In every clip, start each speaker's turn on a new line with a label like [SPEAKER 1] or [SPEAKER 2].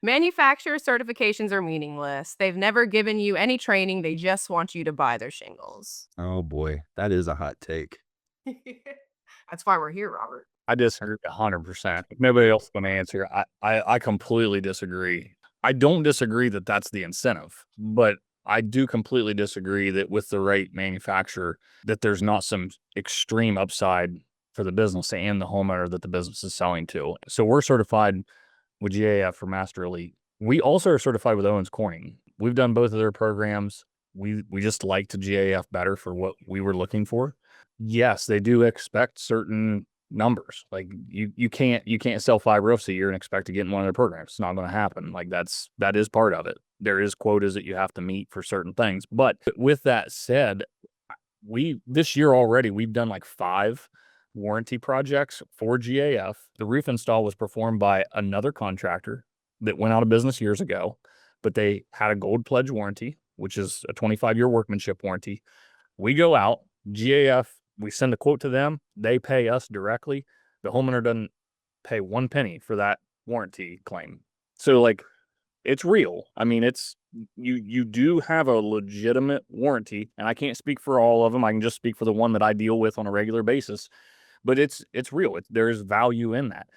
[SPEAKER 1] Manufacturer certifications are meaningless. They've never given you any training. They just want you to buy their shingles.
[SPEAKER 2] Oh boy, that is a hot take.
[SPEAKER 1] That's why we're here, Robert.
[SPEAKER 3] I disagree 100%. If nobody else is going to answer, I completely disagree. I don't disagree that that's the incentive, but I do completely disagree that with the right manufacturer, that there's not some extreme upside for the business and the homeowner that the business is selling to. So we're certified with GAF for Master Elite. We also are certified with Owens Corning. We've done both of their programs. We just liked GAF better for what we were looking for. Yes, they do expect certain numbers. Like you can't sell 5 roofs a year and expect to get in one of their programs. It's not going to happen. Like that is part of it. There is quotas that you have to meet for certain things. But with that said, this year already we've done like 5 warranty projects for GAF. The roof install was performed by another contractor that went out of business years ago, but they had a gold pledge warranty, which is a 25-year workmanship warranty. We go out, GAF, we send a quote to them. They pay us directly. The homeowner doesn't pay 1 penny for that warranty claim. So like, it's real. I mean, you do have a legitimate warranty, and I can't speak for all of them. I can just speak for the one that I deal with on a regular basis. But it's real. There's value in that.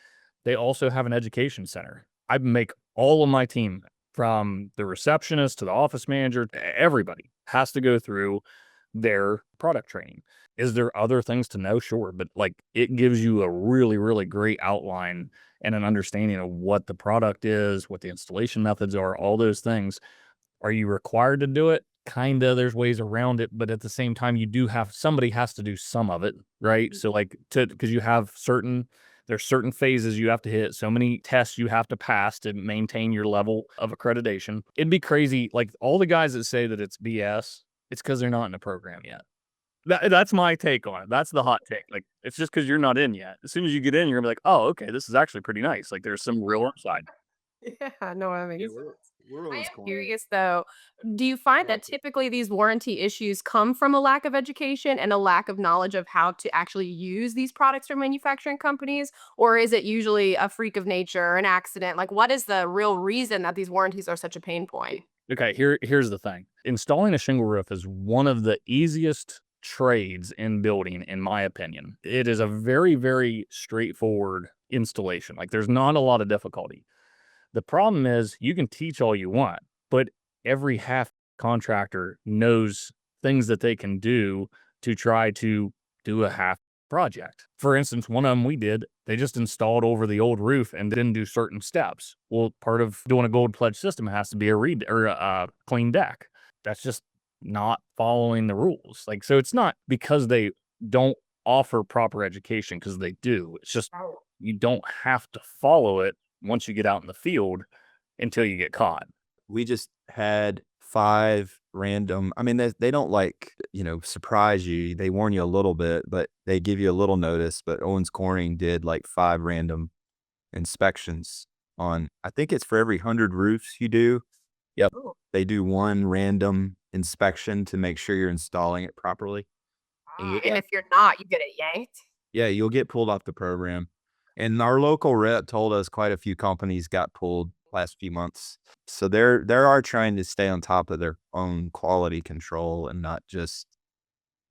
[SPEAKER 3] They also have an education center. I make all of my team, from the receptionist to the office manager, everybody has to go through their product training. Is there other things to know? Sure. But like, it gives you a really, really great outline and an understanding of what the product is, what the installation methods are, all those things. Are you required to do it? Kinda, there's ways around it, but at the same time, somebody has to do some of it, right? So like, because there's certain phases you have to hit, so many tests you have to pass to maintain your level of accreditation. It'd be crazy. Like, all the guys that say that it's BS, it's because they're not in the program yet. That's my take on it. That's the hot take. Like, it's just because you're not in yet. As soon as you get in, you're gonna be like, oh, okay, this is actually pretty nice. Like, there's some real upside.
[SPEAKER 1] Yeah, no, that
[SPEAKER 2] Yeah,
[SPEAKER 1] makes sense.
[SPEAKER 2] we're
[SPEAKER 1] I
[SPEAKER 2] always
[SPEAKER 1] am
[SPEAKER 2] corny.
[SPEAKER 1] curious though, do you find that typically these warranty issues come from a lack of education and a lack of knowledge of how to actually use these products from manufacturing companies? Or is it usually a freak of nature, an accident? Like, what is the real reason that these warranties are such a pain point?
[SPEAKER 3] Okay, here's the thing. Installing a shingle roof is one of the easiest trades in building, in my opinion. It is a very, very straightforward installation. Like, there's not a lot of difficulty. The problem is, you can teach all you want, but every half contractor knows things that they can do to try to do a half project. For instance, one of them we did, they just installed over the old roof and didn't do certain steps. Well, part of doing a gold pledge system has to be a clean deck. That's just not following the rules. Like, so it's not because they don't offer proper education, because they do. It's just, you don't have to follow it once you get out in the field until you get caught.
[SPEAKER 2] We just had 5 random, I mean, they don't like, surprise you. They warn you a little bit, but they give you a little notice. But Owens Corning did like 5 random inspections on, I think it's for every 100 roofs you do.
[SPEAKER 3] Yep.
[SPEAKER 2] They do 1 random inspection to make sure you're installing it properly.
[SPEAKER 1] And if you're not, you get it yanked.
[SPEAKER 2] Yeah, you'll get pulled off the program. And our local rep told us quite a few companies got pulled last few months. So they are trying to stay on top of their own quality control and not just,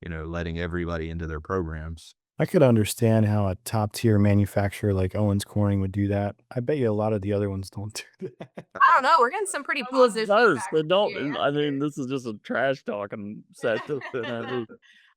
[SPEAKER 2] letting everybody into their programs.
[SPEAKER 4] I could understand how a top tier manufacturer like Owens Corning would do that. I bet you a lot of the other ones don't do that.
[SPEAKER 1] I don't know. We're getting some pretty positive
[SPEAKER 3] Does
[SPEAKER 1] feedback
[SPEAKER 3] they
[SPEAKER 1] from
[SPEAKER 3] don't?
[SPEAKER 1] GAF
[SPEAKER 3] I
[SPEAKER 1] here.
[SPEAKER 3] mean, this is just a trash talking session.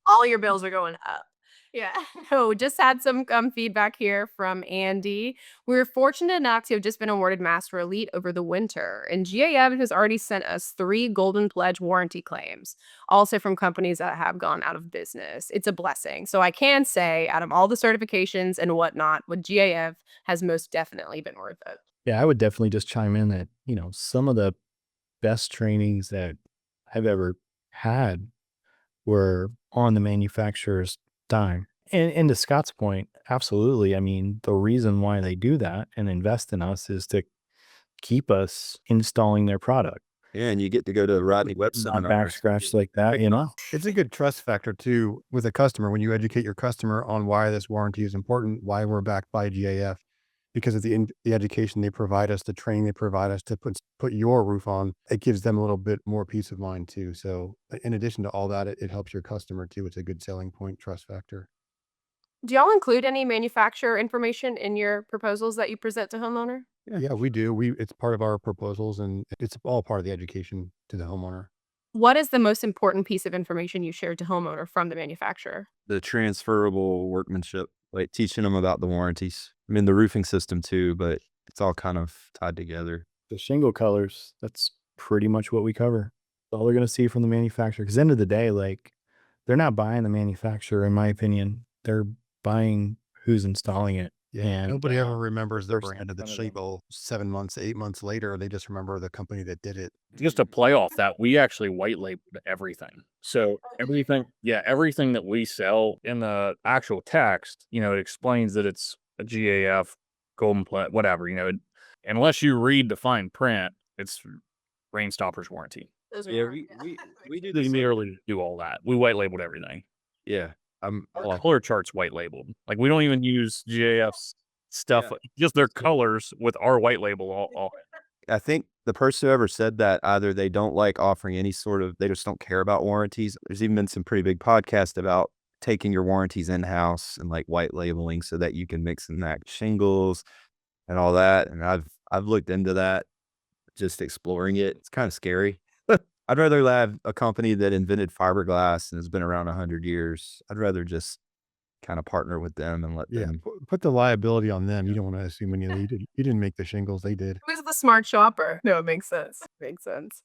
[SPEAKER 1] All your bills are going up. Yeah. No, just had some feedback here from Andy. We're fortunate enough to have just been awarded Master Elite over the winter, and GAF has already sent us 3 Golden Pledge warranty claims, also from companies that have gone out of business. It's a blessing. So I can say, out of all the certifications and whatnot, with GAF has most definitely been worth it.
[SPEAKER 4] Yeah, I would definitely just chime in that, some of the best trainings that I've ever had were on the manufacturer's dime. And to Scott's point, absolutely. I mean, the reason why they do that and invest in us is to keep us installing their product,
[SPEAKER 2] Yeah, and you get to go to Rodney Web
[SPEAKER 4] not back
[SPEAKER 2] seminars.
[SPEAKER 4] scratched like that,
[SPEAKER 5] It's a good trust factor too with a customer when you educate your customer on why this warranty is important, why we're backed by GAF. because of the education they provide us, the training they provide us to put your roof on, it gives them a little bit more peace of mind too. So in addition to all that, it helps your customer too. It's a good selling point, trust factor.
[SPEAKER 1] Do y'all include any manufacturer information in your proposals that you present to homeowner?
[SPEAKER 5] Yeah, we do. It's part of our proposals and it's all part of the education to the homeowner.
[SPEAKER 1] What is the most important piece of information you shared to homeowner from the manufacturer?
[SPEAKER 2] The transferable workmanship, like teaching them about the warranties. I mean, the roofing system too, but it's all kind of tied together.
[SPEAKER 4] The shingle colors, that's pretty much what we cover. All they're going to see from the manufacturer. Because end of the day, like, they're not buying the manufacturer, in my opinion. They're buying who's installing it.
[SPEAKER 5] Yeah,
[SPEAKER 4] And
[SPEAKER 5] nobody ever remembers the
[SPEAKER 3] there's
[SPEAKER 5] brand of the
[SPEAKER 3] none of them.
[SPEAKER 5] shingle 7 months, 8 months later. They just remember the company that did it.
[SPEAKER 3] Just to play off that, we actually white labeled everything. So everything that we sell in the actual text, it explains that it's a GAF, golden plate, whatever, unless you read the fine print, it's rain stoppers warranty.
[SPEAKER 2] Yeah, we do the
[SPEAKER 3] We
[SPEAKER 2] same.
[SPEAKER 3] merely do all that. We white labeled everything.
[SPEAKER 2] Yeah,
[SPEAKER 3] Our color chart's white labeled. Like, we don't even use GAF's stuff,
[SPEAKER 2] Yeah.
[SPEAKER 3] just their colors with our white label all.
[SPEAKER 2] I think the person who ever said that, either they don't like offering any sort of, they just don't care about warranties. There's even been some pretty big podcasts about taking your warranties in-house and like white labeling so that you can mix and match shingles and all that. And I've looked into that, just exploring it. It's kind of scary. I'd rather have a company that invented fiberglass and has been around 100 years. I'd rather just kind of partner with them and let
[SPEAKER 5] Yeah,
[SPEAKER 2] them.
[SPEAKER 5] put the liability on them. You don't want to assume you didn't make the shingles. They did.
[SPEAKER 1] Who's the smart shopper? No, it makes sense. Makes sense.